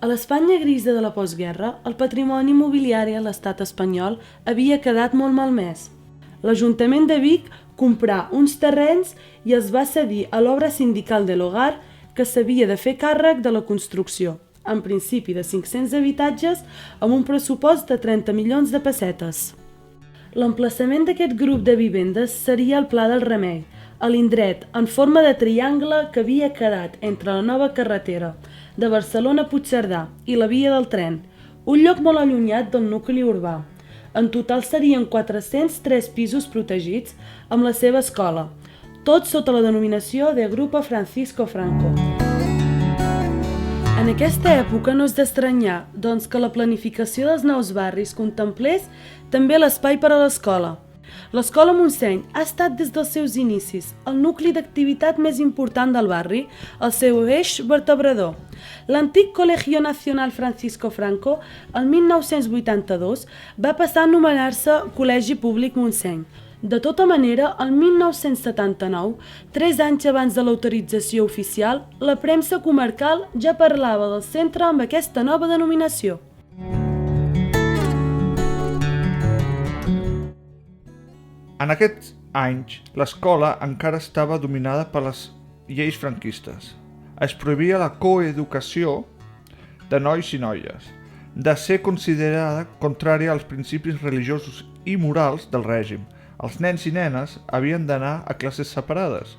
A l'Espanya grisa de la postguerra, el patrimoni immobiliari a l'estat espanyol havia quedat molt malmès. L'Ajuntament de Vic comprà uns terrenys i els va cedir a l'obra sindical de l'Hogar, que s'havia de fer càrrec de la construcció, en principi de 500 habitatges, amb un pressupost de 30 milions de pessetes. L'emplaçament d'aquest grup de vivendes seria el Pla del Remei, a l'indret en forma de triangle que havia quedat entre la nova carretera de Barcelona a Puigcerdà i la via del tren, un lloc molt allunyat del nucli urbà. En total serien 403 pisos protegits amb la seva escola, tots sota la denominació de Grupo Francisco Franco. En aquesta època no és d'estranyar, doncs, que la planificació dels nous barris contemplés també l'espai per a l'escola. L'Escola Montseny ha estat des dels seus inicis el nucli d'activitat més important del barri, el seu eix vertebrador. L'antic Colegio Nacional Francisco Franco, el 1982, va passar a anomenar-se Col·legi Públic Montseny. De tota manera, el 1979, 3 anys abans de l'autorització oficial, la premsa comarcal ja parlava del centre amb aquesta nova denominació. En aquests anys, l'escola encara estava dominada per les lleis franquistes. Es prohibia la coeducació de nois i noies, de ser considerada contrària als principis religiosos i morals del règim. Els nens i nenes havien d'anar a classes separades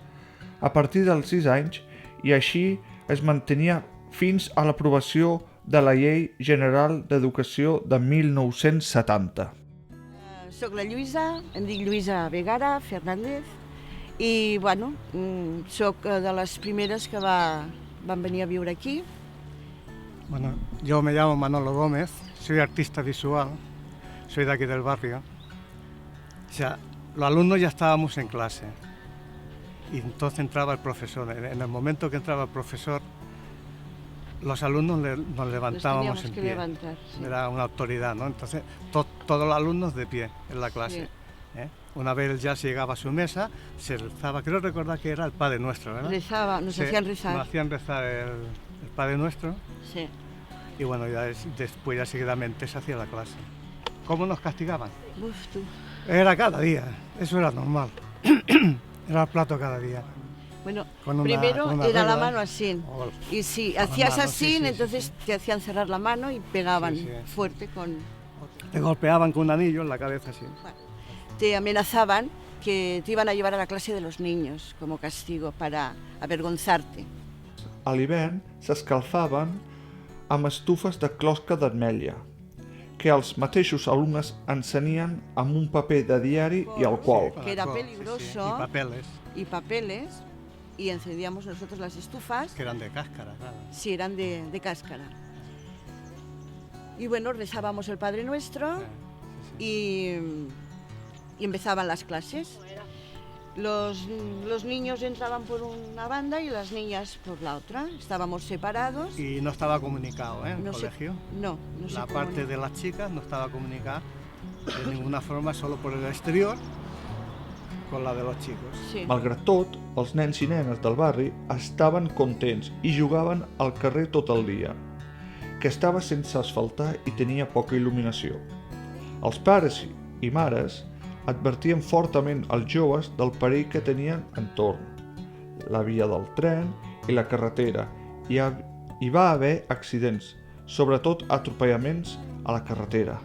a partir dels 6 anys i així es mantenia fins a l'aprovació de la Llei General d'Educació de 1970. Soc la Lluïsa, em dic Lluïsa Vegara Fernández i soc de les primeres que van venir a viure aquí. Bueno, yo me llamo Manolo Gómez, soy artista visual, soy de aquí del barrio. O sea, los alumnos ya estábamos en clase y entonces entraba el profesor. En el momento que entraba el profesor, los alumnos nos levantábamos en pie. Levantar, sí. Era una autoridad, ¿no? Entonces, todos los alumnos de pie en la clase. Sí. Una vez ya se llegaba a su mesa, se rezaba, creo recordar que era el Padre Nuestro, ¿verdad? Rezaba, nos hacían rezar. Nos hacían rezar el Padre Nuestro. Sí. Y bueno, después ya seguidamente se hacía la clase. ¿Cómo nos castigaban? Uf, tú. Era cada día, eso era normal. Era el plato cada día. Bueno, con primero una era la regla, mano así. Y si con hacías la mano, así, sí, entonces sí. te hacían cerrar la mano y pegaban Sí. fuerte con... Te golpeaban con un anillo en la cabeza, así. Bueno, te amenazaban que te iban a llevar a la clase de los niños como castigo para avergonzarte. A l'hivern s'escalfaven amb estufes de closca d'ametlla, que els mateixos alumnes encenien amb un paper de diari i alcohol. Que era Sí, peligroso. sí. Y papeles, y encendíamos nosotros las estufas. Que eran de cáscara, claro. Sí, eran de cáscara. Y bueno, rezábamos el Padre Nuestro y empezaban las clases. Los niños entraban por una banda y las niñas por la otra. Estábamos separados. Y no estaba comunicado, el colegio. No se La parte de las chicas no estaba comunicada de ninguna forma, solo por el exterior, con la de los chicos. Sí. Malgrat tot, els nens i nenes del barri estaven contents i jugaven al carrer tot el dia, que estava sense asfaltar i tenia poca il·luminació. Els pares i mares advertien fortament als joves del perill que tenien entorn, la via del tren i la carretera, i hi va haver accidents, sobretot atropellaments a la carretera.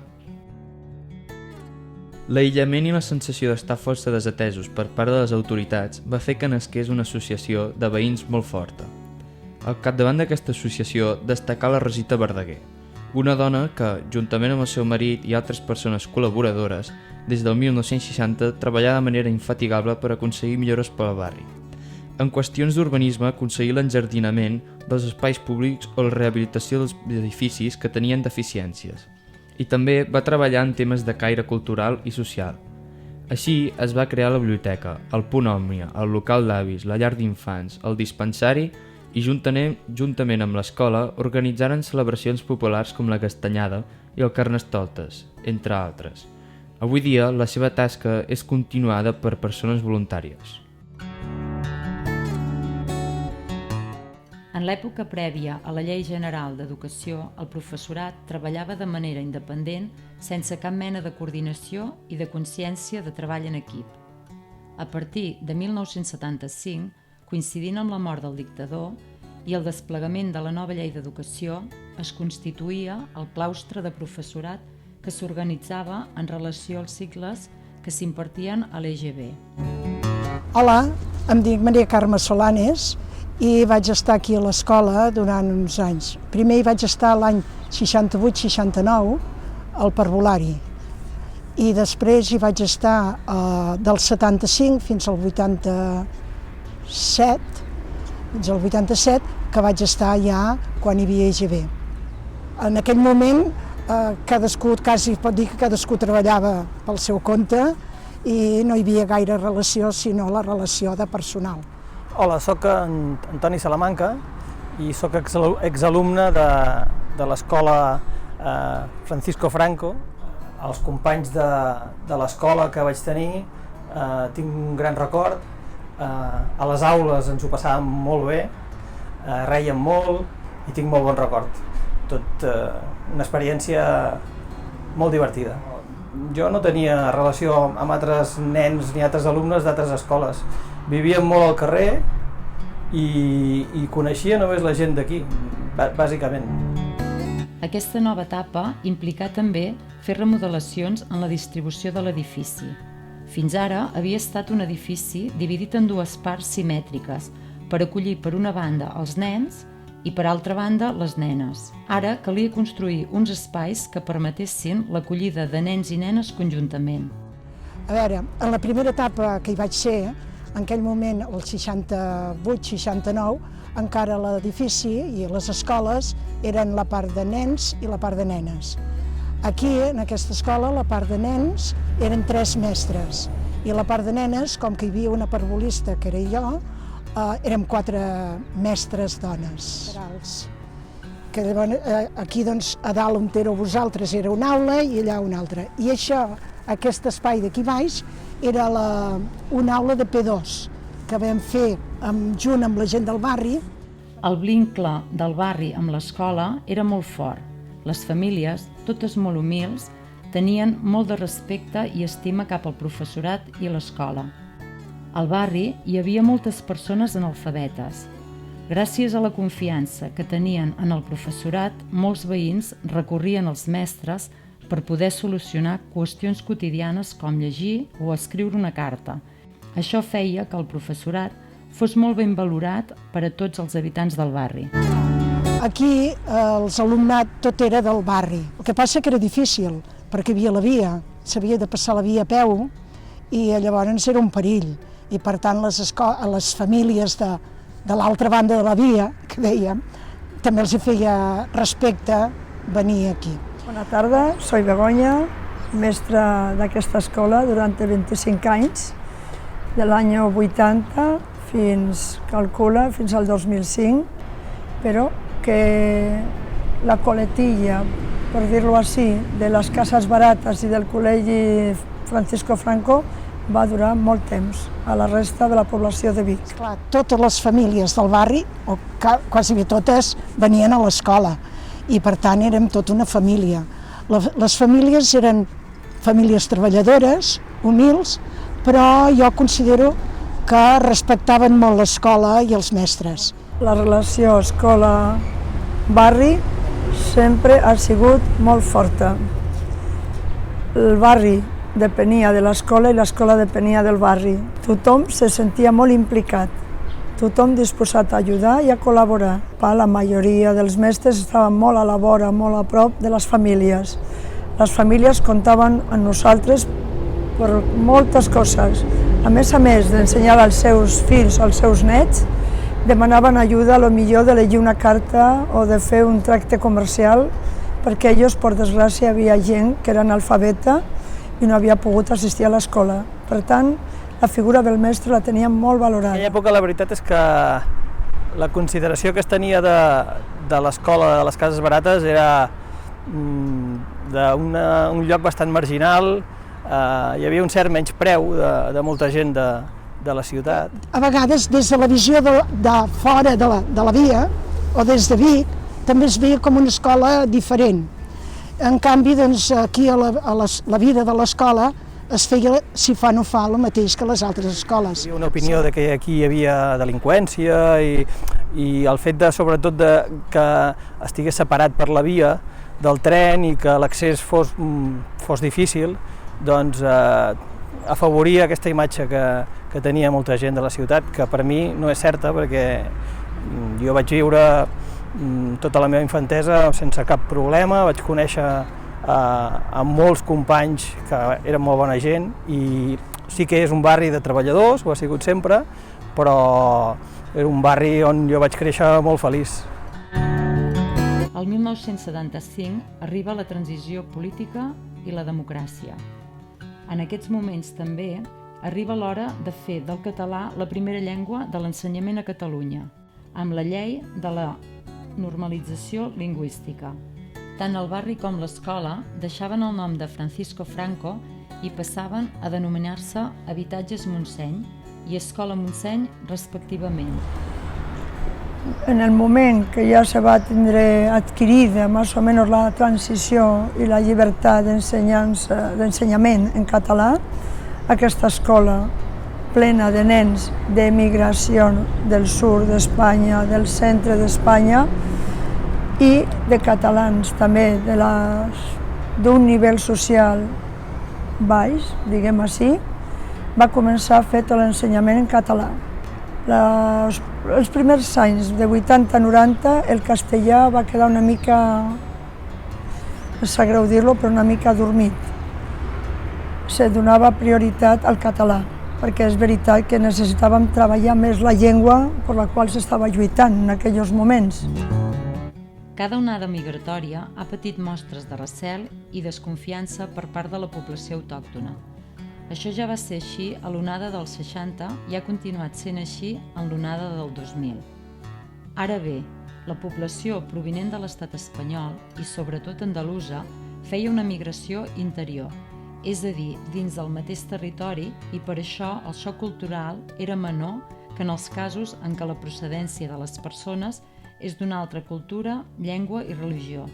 L'aïllament i la sensació d'estar força desatesos per part de les autoritats va fer que nasqués una associació de veïns molt forta. Al capdavant d'aquesta associació destacà la Rosita Verdaguer, una dona que, juntament amb el seu marit i altres persones col·laboradores, des del 1960 treballà de manera infatigable per aconseguir millores per al barri. En qüestions d'urbanisme aconseguir l'enjardinament dels espais públics o la rehabilitació dels edificis que tenien deficiències. I també va treballar en temes de caire cultural i social. Així es va crear la biblioteca, el Punt Òmnia, el local d'avis, la llar d'infants, el dispensari i juntament amb l'escola organitzaren celebracions populars com la Castanyada i el Carnestoltes, entre altres. Avui dia la seva tasca és continuada per persones voluntàries. En l'època prèvia a la Llei General d'Educació, el professorat treballava de manera independent, sense cap mena de coordinació i de consciència de treball en equip. A partir de 1975, coincidint amb la mort del dictador i el desplegament de la nova Llei d'Educació, es constituïa el claustre de professorat que s'organitzava en relació als cicles que s'impartien a l'EGB. Hola, em dic Maria Carme Solanes i vaig estar aquí a l'escola durant uns anys. Primer hi vaig estar l'any 68-69 al parvulari i després hi vaig estar del 75 fins al 87, que vaig estar ja quan hi havia EGB. En aquell moment quasi pot dir que cadascú treballava pel seu compte i no hi havia gaire relació, sinó la relació de personal. Hola, soc Antoni Salamanca i soc exalumne de l'escola Francisco Franco. Els companys de l'escola que vaig tenir tinc un gran record. A les aules ens ho passàvem molt bé, rèiem molt i tinc molt bon record. Tot una experiència molt divertida. Jo no tenia relació amb altres nens ni altres alumnes d'altres escoles. Vivíem molt al carrer i coneixia només la gent d'aquí, bàsicament. Aquesta nova etapa implicà també fer remodelacions en la distribució de l'edifici. Fins ara havia estat un edifici dividit en dues parts simètriques per acollir per una banda els nens i per altra banda les nenes. Ara calia construir uns espais que permetessin l'acollida de nens i nenes conjuntament. A veure, en la primera etapa que hi vaig ser, en aquell moment, el 68-69, encara l'edifici i les escoles eren la part de nens i la part de nenes. Aquí, en aquesta escola, la part de nens eren 3 mestres i la part de nenes, com que hi havia una parvulista, que era jo, érem 4 mestres dones. Aquí, doncs, a dalt on éreu vosaltres era una aula i allà una altra. I això, aquest espai d'aquí baix, era una aula de P2 que vam fer junt amb la gent del barri. El vincle del barri amb l'escola era molt fort. Les famílies, totes molt humils, tenien molt de respecte i estima cap al professorat i l'escola. Al barri hi havia moltes persones analfabetes. Gràcies a la confiança que tenien en el professorat, molts veïns recorrien als mestres per poder solucionar qüestions quotidianes com llegir o escriure una carta. Això feia que el professorat fos molt ben valorat per a tots els habitants del barri. Aquí l'alumnat tot era del barri. El que passa que era difícil, perquè hi havia la via, s'havia de passar la via a peu i llavors era un perill. I per tant les famílies de l'altra banda de la via, que dèiem, també els feia respecte venir aquí. Bona tarda, soy Begoña, mestra d'aquesta escola durant 25 anys, de l'any 80 fins al 2005, però que la coletilla, per dir-ho així, de les cases barates i del col·legi Francisco Franco va durar molt temps a la resta de la població de Vic. Clar, totes les famílies del barri, o quasi totes, venien a l'escola i per tant érem tota una família. Les famílies eren famílies treballadores, humils, però jo considero que respectaven molt l'escola i els mestres. La relació escola-barri sempre ha sigut molt forta. El barri depenia de l'escola i l'escola depenia del barri. Tothom se sentia molt implicat, tothom disposat a ajudar i a col·laborar. La majoria dels mestres estaven molt a la vora, molt a prop de les famílies. Les famílies comptaven amb nosaltres per moltes coses. A més d'ensenyar als seus fills, als seus nets, demanaven ajuda, potser de llegir una carta o de fer un tracte comercial, perquè ells, per desgràcia, hi havia gent que era analfabeta i no havia pogut assistir a l'escola. Per tant, la figura del mestre la teníem molt valorada. En aquella època la veritat és que la consideració que es tenia de l'escola de les cases barates era d'un lloc bastant marginal, hi havia un cert menyspreu de molta gent de la ciutat. A vegades, des de la visió de fora de la via, o des de Vic, també es veia com una escola diferent. En canvi, doncs, aquí a la vida de l'escola es feia, si fa no fa, el mateix que les altres escoles. Hi havia una opinió de que aquí hi havia delinqüència i el fet de, sobretot, que estigués separat per la via del tren i que l'accés fos difícil, doncs afavoria aquesta imatge que tenia molta gent de la ciutat, que per mi no és certa, perquè jo vaig viure tota la meva infantesa sense cap problema, vaig conèixer a molts companys que eren molt bona gent i sí que és un barri de treballadors, ho ha sigut sempre, però era un barri on jo vaig créixer molt feliç. El 1975 arriba la transició política i la democràcia. En aquests moments també arriba l'hora de fer del català la primera llengua de l'ensenyament a Catalunya, amb la llei de la normalització lingüística. Tant el barri com l'escola deixaven el nom de Francisco Franco i passaven a denominar-se Habitatges Montseny i Escola Montseny respectivament. En el moment que ja se va tindre adquirida més o menys la transició i la llibertat d'ensenyament en català, aquesta escola plena de nens d'emigració del sud d'Espanya, del centre d'Espanya i de catalans també d'un nivell social baix, diguem així, va començar a fer tot l'ensenyament en català. Els primers anys de 80-90 el castellà va quedar una mica, no sap greu dir-lo, però una mica adormit. Se donava prioritat al català, perquè és veritat que necessitàvem treballar més la llengua per la qual s'estava lluitant en aquells moments. Cada onada migratòria ha patit mostres de recel i desconfiança per part de la població autòctona. Això ja va ser així a l'onada dels 60 i ha continuat sent així en l'onada del 2000. Ara bé, la població provinent de l'estat espanyol i sobretot andalusa feia una migració interior, és a dir, dins del mateix territori, i per això el xoc cultural era menor que en els casos en què la procedència de les persones és d'una altra cultura, llengua i religió.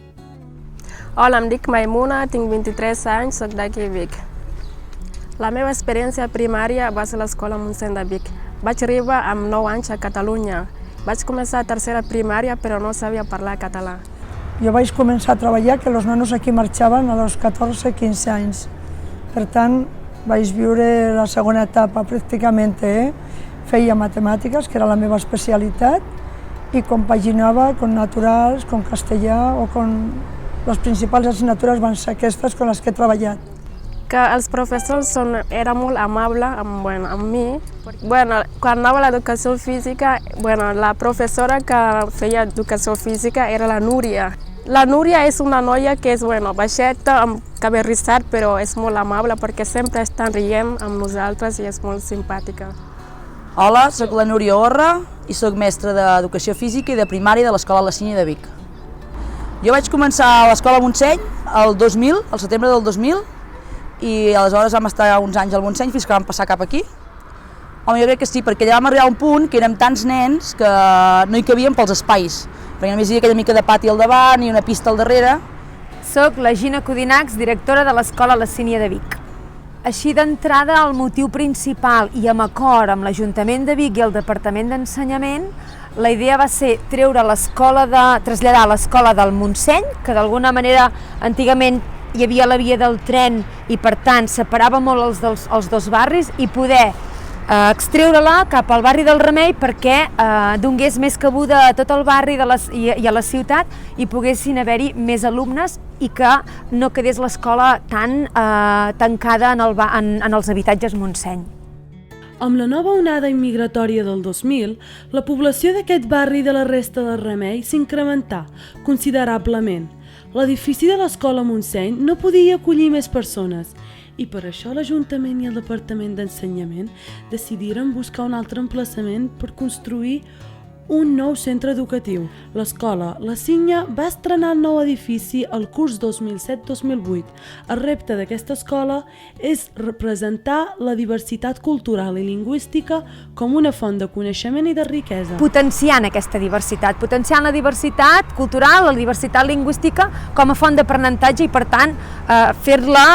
Hola, em dic Maimuna, tinc 23 anys, soc d'aquí a Vic. La meva experiència primària va ser a l'escola Montseny de Vic. Vaig arribar amb 9 anys a Catalunya. Vaig començar a tercera primària, però no sabia parlar català. Jo vaig començar a treballar que els nanos aquí marxaven a los 14-15 anys. Per tant, vaig viure la segona etapa pràcticament. Feia matemàtiques, que era la meva especialitat, i compaginava con naturals, con castellà o con... Les principals assignatures van ser aquestes con les que he treballat. Que els professors eren molt amables amb mi. Quan anava a l'educació física, la professora que feia educació física era la Núria. La Núria és una noia que és baixeta, amb cabell rissat, però és molt amable perquè sempre estan rient amb nosaltres i és molt simpàtica. Hola, soc la Núria Orra i soc mestra d'Educació Física i de Primària de l'Escola La Sínia de Vic. Jo vaig començar a l'Escola Montseny el 2000, al setembre del 2000, i aleshores vam estar uns anys al Montseny fins que vam passar cap aquí. Home, jo crec que sí, perquè allà vam arribar a un punt que érem tants nens que no hi cabíem pels espais, perquè només hi havia aquella mica de pati al davant i una pista al darrere. Soc la Gina Codinacs, directora de l'Escola La Sínia de Vic. Així d'entrada, el motiu principal i amb acord amb l'Ajuntament de Vic i el Departament d'Ensenyament, la idea va ser traslladar l'escola del Montseny, que d'alguna manera antigament hi havia la via del tren i per tant separava molt els dos barris, i poder extreure-la cap al barri del Remei perquè donés més cabuda a tot el barri i a la ciutat i poguessin haver-hi més alumnes i que no quedés l'escola tan tancada en els habitatges Montseny. Amb la nova onada immigratòria del 2000, la població d'aquest barri i de la resta del Remei s'incrementà considerablement. L'edifici de l'Escola Montseny no podia acollir més persones i per això l'Ajuntament i el Departament d'Ensenyament decidiren buscar un altre emplaçament per construir un nou centre educatiu. L'escola La Sínia va estrenar el nou edifici el curs 2007-2008. El repte d'aquesta escola és representar la diversitat cultural i lingüística com una font de coneixement i de riquesa. Potenciant aquesta diversitat, potenciant la diversitat cultural, la diversitat lingüística com a font d'aprenentatge i, per tant, fer-la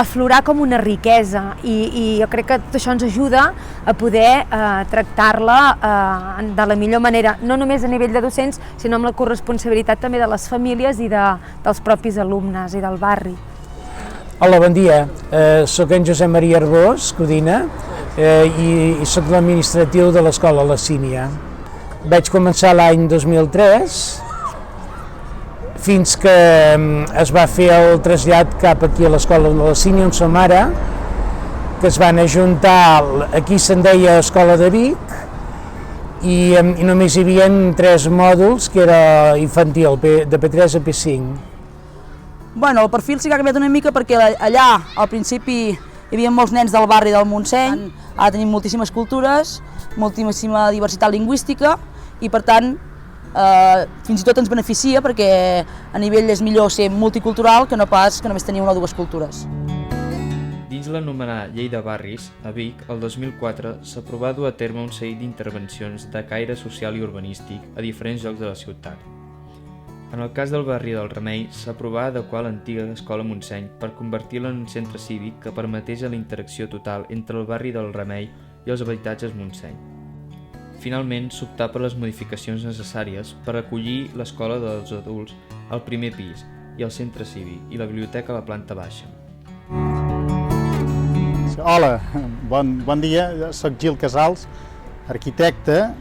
aflorar com una riquesa. I jo crec que tot això ens ajuda a poder tractar-la de la millor manera, no només a nivell de docents, sinó amb la corresponsabilitat també de les famílies i dels propis alumnes i del barri. Hola, bon dia. Soc en Josep Maria Arbós, Codina, i soc l'administratiu de l'escola La Sínia. Vaig començar l'any 2003, fins que es va fer el trasllat cap aquí a l'escola de La Sínia, on som ara, que es van ajuntar, aquí se'n deia Escola de Vic, i només hi havia 3 mòduls, que era infantil, de P3 a P5. Bueno, el perfil sí que ha canviat una mica perquè allà, al principi, hi havia molts nens del barri del Montseny, ara tenim moltíssimes cultures, moltíssima diversitat lingüística, i per tant, fins i tot ens beneficia perquè a nivell és millor ser multicultural que no pas que només tenir 1 o 2 cultures. Dins l'anomenada Llei de Barris, a Vic, el 2004, s'aprovà dur a terme un seguit d'intervencions de caire social i urbanístic a diferents llocs de la ciutat. En el cas del barri del Remei, s'aprovà adequar l'antiga escola Montseny per convertir-la en un centre cívic que permetés la interacció total entre el barri del Remei i els habitatges Montseny. Finalment, s'optà per les modificacions necessàries per acollir l'escola dels adults al primer pis i el centre cívic i la biblioteca a la planta baixa. Hola, bon dia, soc Gil Casals, arquitecte,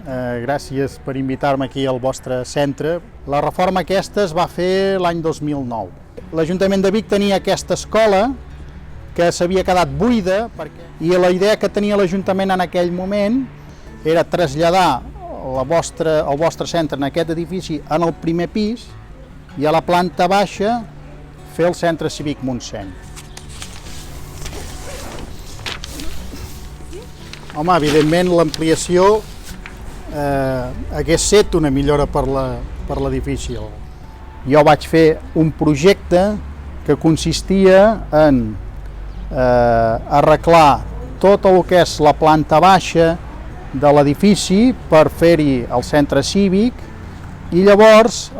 gràcies per invitar-me aquí al vostre centre. La reforma aquesta es va fer l'any 2009. L'Ajuntament de Vic tenia aquesta escola que s'havia quedat buida i la idea que tenia l'Ajuntament en aquell moment era traslladar el vostre centre en aquest edifici en el primer pis i a la planta baixa fer el centre cívic Montseny. Home, evidentment l'ampliació hagués set una millora per l'edifici. Jo vaig fer un projecte que consistia en arreglar tot el que és la planta baixa de l'edifici per fer-hi el centre cívic i llavors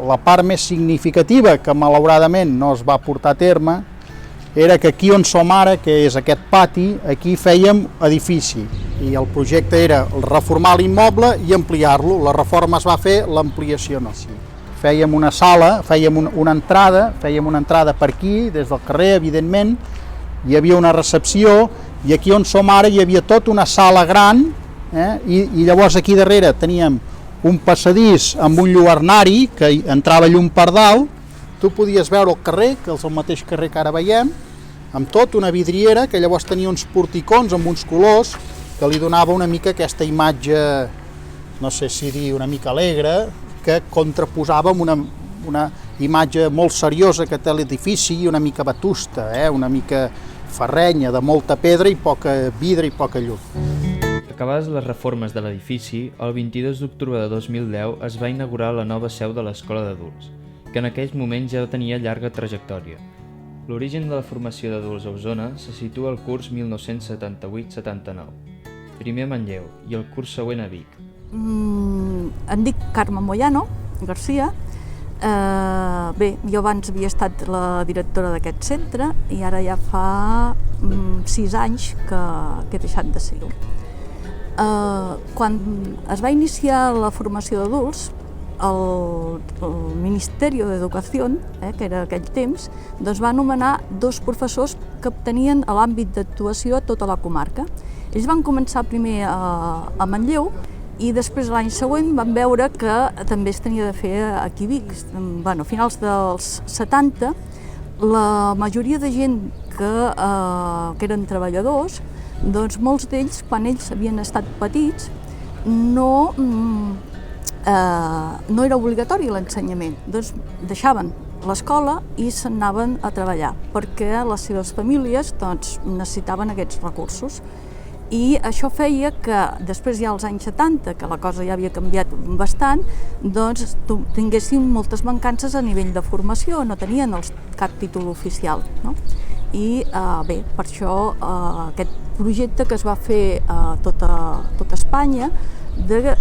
la part més significativa que malauradament no es va portar a terme era que aquí on som ara, que és aquest pati, aquí fèiem edifici i el projecte era reformar l'immoble i ampliar-lo. La reforma es va fer, l'ampliació no. Fèiem una sala, fèiem una entrada per aquí, des del carrer, evidentment, hi havia una recepció i aquí on som ara hi havia tota una sala gran i llavors aquí darrere teníem un passadís amb un lluernari que entrava llum per dalt, tu podies veure el carrer, que és el mateix carrer que ara veiem, amb tot una vidriera que llavors tenia uns porticons amb uns colors que li donava una mica aquesta imatge, no sé si dir una mica alegre, que contraposava amb una imatge molt seriosa que té l'edifici i una mica vetusta, una mica ferrenya, de molta pedra i poca vidre i poca llum. Acabades les reformes de l'edifici, el 22 d'octubre de 2010 es va inaugurar la nova seu de l'Escola d'Adults, que en aquells moments ja tenia llarga trajectòria. L'origen de la formació d'adults a Osona se situa al curs 1978-79, primer a Manlleu i el curs següent a Vic. Em dic Carme Moyano Garcia. Bé, jo abans havia estat la directora d'aquest centre i ara ja fa 6 anys que he deixat de ser-ho. Quan es va iniciar la formació d'adults, el Ministeri d'Educació, que era aquell temps, doncs va nomenar 2 professors que tenien a l'àmbit d'actuació a tota la comarca. Ells van començar primer a Manlleu i després l'any següent van veure que també es tenia de fer aquí a Vic. A finals dels 70, la majoria de gent que eren treballadors, doncs molts d'ells, quan ells havien estat petits, no era obligatori l'ensenyament, doncs deixaven l'escola i se'n anaven a treballar perquè les seves famílies necessitaven aquests recursos. I això feia que després ja als anys 70, que la cosa ja havia canviat bastant, doncs tinguessin moltes mancances a nivell de formació, no tenien cap títol oficial, no? I bé, per això aquest projecte que es va fer a tota Espanya de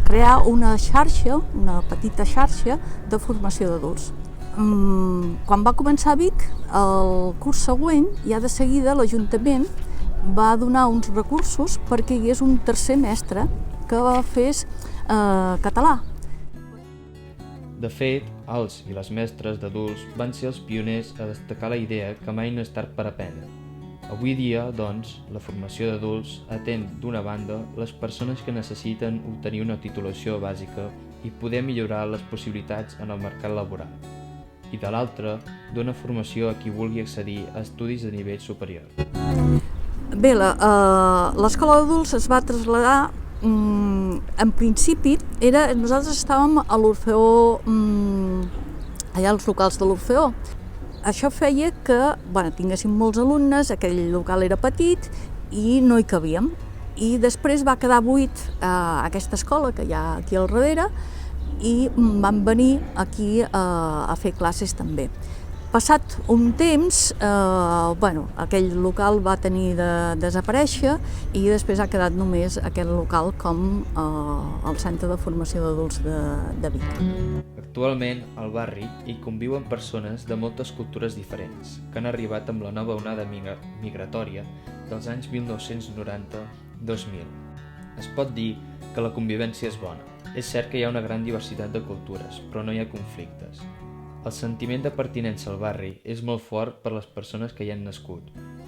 crear una xarxa, una petita xarxa de formació d'adults. Quan va començar a Vic, el curs següent, ja de seguida l'Ajuntament va donar uns recursos perquè hi hagués un tercer mestre que fes català. De fet, els i les mestres d'adults van ser els pioners a destacar la idea que mai no és tard per aprendre. Avui dia, doncs, la formació d'adults atén, d'una banda, les persones que necessiten obtenir una titulació bàsica i poder millorar les possibilitats en el mercat laboral, i de l'altra, dona formació a qui vulgui accedir a estudis de nivell superior. Bé, l'escola d'adults es va traslladar, en principi, nosaltres estàvem a l'Orfeó, allà als locals de l'Orfeó. Això feia que tinguéssim molts alumnes, aquell local era petit i no hi cabíem. I després va quedar buit aquesta escola que hi ha aquí al darrere i vam venir aquí a fer classes també. Passat un temps, aquell local va tenir de desaparèixer i després ha quedat només aquest local com el Centre de Formació d'Adults de Vic. Actualment, al barri hi conviuen persones de moltes cultures diferents que han arribat amb la nova onada migratòria dels anys 1990-2000. Es pot dir que la convivència és bona. És cert que hi ha una gran diversitat de cultures, però no hi ha conflictes. El sentiment de pertinença al barri és molt fort per les persones que hi han nascut,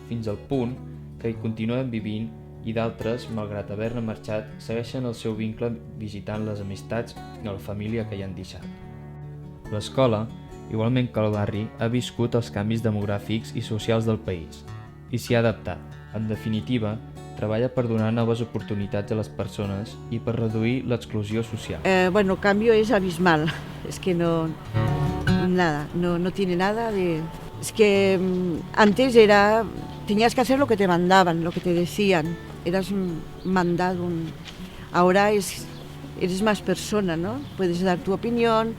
fins al punt que hi continuen vivint i d'altres, malgrat haver-ne marxat, segueixen el seu vincle visitant les amistats i la família que hi han deixat. L'escola, igualment que el barri, ha viscut els canvis demogràfics i socials del país i s'hi ha adaptat. En definitiva, treballa per donar noves oportunitats a les persones i per reduir l'exclusió social. El cambio es abismal, es que no tiene nada de... Es que antes tenías que hacer lo que te mandaban, lo que te decían, eras mandado. Ahora eres más persona, ¿no? Puedes dar tu opinión,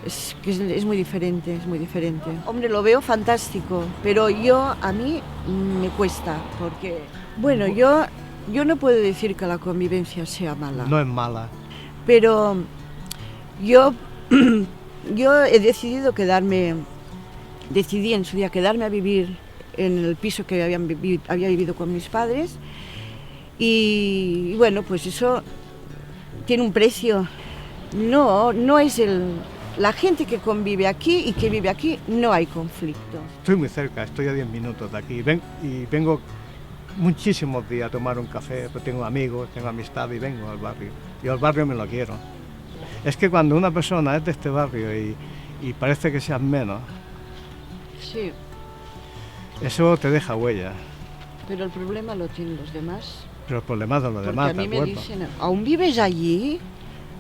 es muy diferente, es muy diferente. Hombre, lo veo fantástico, pero a mí me cuesta, porque... Bueno, yo no puedo decir que la convivencia sea mala. No es mala. Pero yo he decidido decidí en su día quedarme a vivir en el piso que había vivido con mis padres y bueno, pues eso tiene un precio. No es la gente que convive aquí y que vive aquí, no hay conflicto. Estoy muy cerca, estoy a 10 minutos de aquí y vengo muchísimos días a tomar un café, pues tengo amigos, tengo amistad y vengo al barrio. Yo al barrio me lo quiero. Es que cuando una persona es de este barrio y parece que seas menos, sí, eso te deja huella. Pero el problema lo tienen los demás. Pero el problema es de los demás, ¿de acuerdo? Porque a mí me dicen, ¿aún vives allí?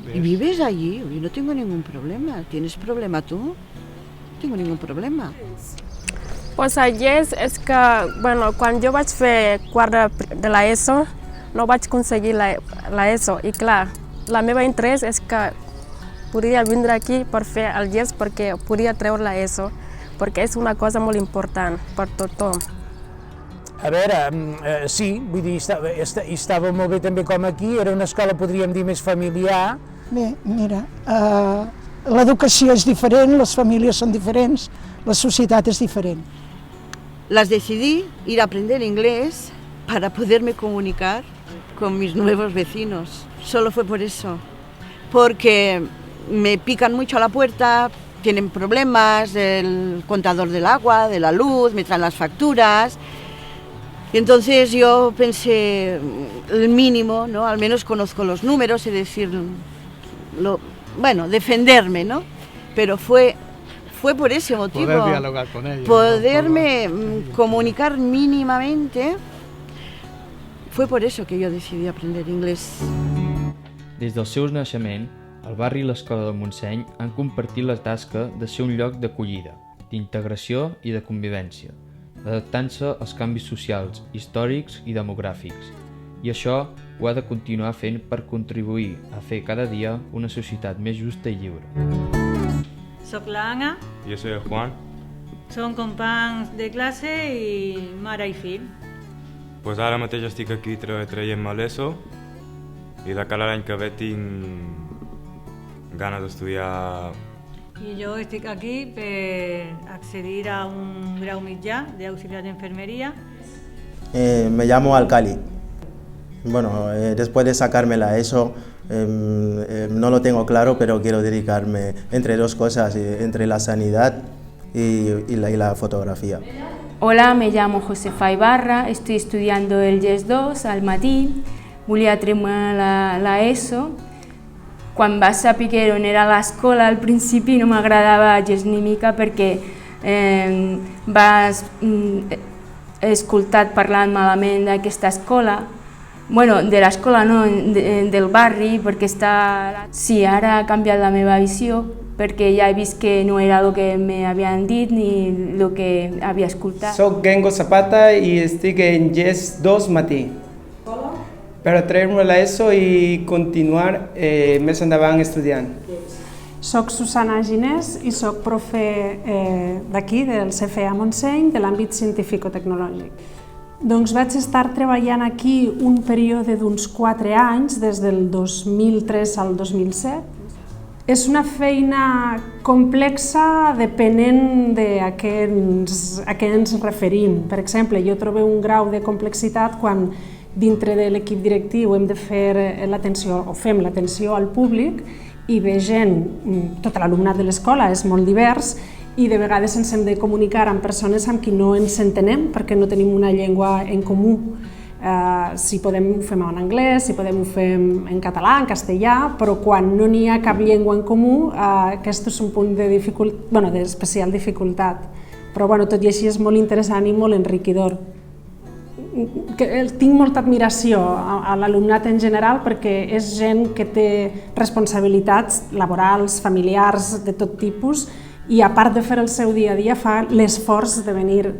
¿Ves? ¿Y vives allí? Yo no tengo ningún problema. ¿Tienes problema tú? No tengo ningún problema. Pues ayer és que, quan jo vaig fer quart de l'ESO, no vaig aconseguir l'ESO i clar, la meva interès és que podria vindre aquí per fer el GES perquè podria treure l'ESO, perquè és una cosa molt important per tothom. A veure, sí, vull dir, estava molt bé també com aquí, era una escola, podríem dir, més familiar. Bé, mira, l'educació és diferent, les famílies són diferents, la societat és diferent. Las decidí ir a aprender inglés para poderme comunicar con mis nuevos vecinos. Solo fue por eso, porque me pican mucho a la puerta, tienen problemas, el contador del agua, de la luz, me traen las facturas. Y entonces yo pensé, el mínimo, ¿no? Al menos conozco los números, es decir, defenderme, ¿no? Pero fue por ese motivo. Poder dialogar con ellos. Poderme comunicar mínimamente. Fue por eso que yo decidí aprender inglés. Des del seu naixement, el barri i l'escola de Montseny han compartit la tasca de ser un lloc d'acollida, d'integració i de convivència. adaptant-se als canvis socials, històrics i demogràfics. I això ho ha de continuar fent per contribuir a fer cada dia una societat més justa i lliure. Soc l'Anna. Jo soy el Juan. Som companys de classe i mare i fill. Pues ara mateix estic aquí traient-me l'ESO i de cara a l'any que ve tinc ganes d'estudiar. I jo estic aquí per accedir a un grau mitjà d'auxiliar d'enfermeria. Me llamo Alcali. Bueno, después de sacarme la ESO, no lo tengo claro, pero quiero dedicarme entre dos cosas, entre la sanidad y la fotografía. Hola, me llamo Josefa Ibarra, estoy estudiando el GES 2 al matí, volia treure la ESO. Quan vas saber que on era l'escola, al principi no m'agradava gens ni mica perquè vas escoltat parlant malament d'aquesta escola. Bueno, de l'escola no, del barri, perquè està... Sí, ara ha canviat la meva visió, perquè ja he vist que no era el que m'havien dit ni el que havia escoltat. Soc Gengo Zapata i estic en GES 2 matí. Per treure l'ESO i continuar més endavant estudiant. Soc Susana Ginés i soc profe d'aquí, del CFA Montseny, de l'àmbit científico-tecnològic. Doncs vaig estar treballant aquí un període d'uns 4 anys, des del 2003 al 2007. És una feina complexa depenent a què ens referim. Per exemple, jo trobo un grau de complexitat quan dintre de l'equip directiu hem de fer l'atenció o fem l'atenció al públic i ve gent, tot l'alumnat de l'escola és molt divers i de vegades ens hem de comunicar amb persones amb qui no ens entenem perquè no tenim una llengua en comú. Si podem ho fem en anglès, si podem ho fem en català, en castellà, però quan no n'hi ha cap llengua en comú, aquest és un punt d'especial dificultat. Però tot i així és molt interessant i molt enriquidor. Tinc molta admiració a l'alumnat en general perquè és gent que té responsabilitats laborals, familiars, de tot tipus, i a part de fer el seu dia a dia fa l'esforç de venir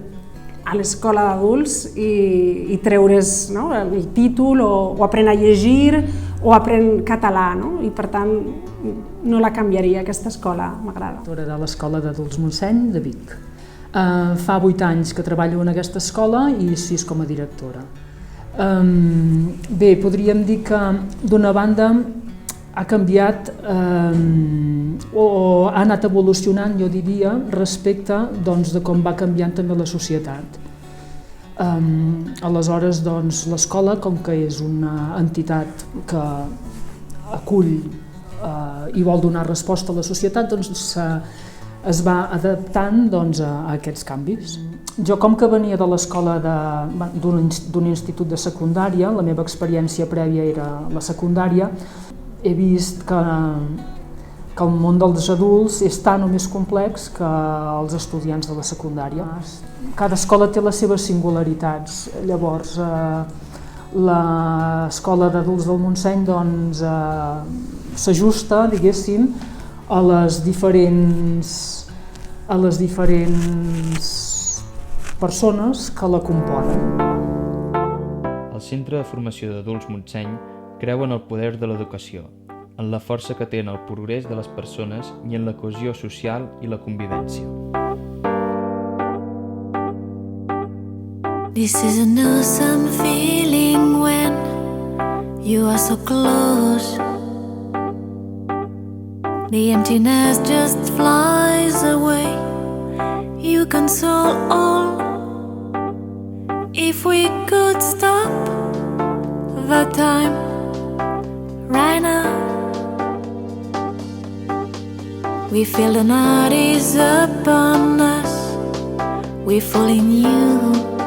a l'escola d'adults i treure's el títol o aprendre a llegir o aprendre català. I per tant no la canviaria, aquesta escola m'agrada. De l'escola d'adults Montseny de Vic. Fa 8 anys que treballo en aquesta escola i 6 com a directora. Bé, podríem dir que d'una banda ha canviat o ha anat evolucionant, jo diria, respecte de com va canviant també la societat. Aleshores, l'escola, com que és una entitat que acull i vol donar resposta a la societat, es va adaptant a aquests canvis. Jo, com que venia de l'escola d'un institut de secundària, la meva experiència prèvia era la secundària, he vist que el món dels adults és tan o més complex que els estudiants de la secundària. Cada escola té les seves singularitats. Llavors, l'escola d'adults del Montseny s'ajusta, diguéssim, a les diferents persones que la componen. El Centre de Formació d'Adults Montseny creu en el poder de l'educació, en la força que té en el progrés de les persones i en la cohesió social i la convivència. This is an awesome feeling when you are so close. The emptiness just flies away. You console all. If we could stop the time right now, we feel the night is upon us. We fall in you.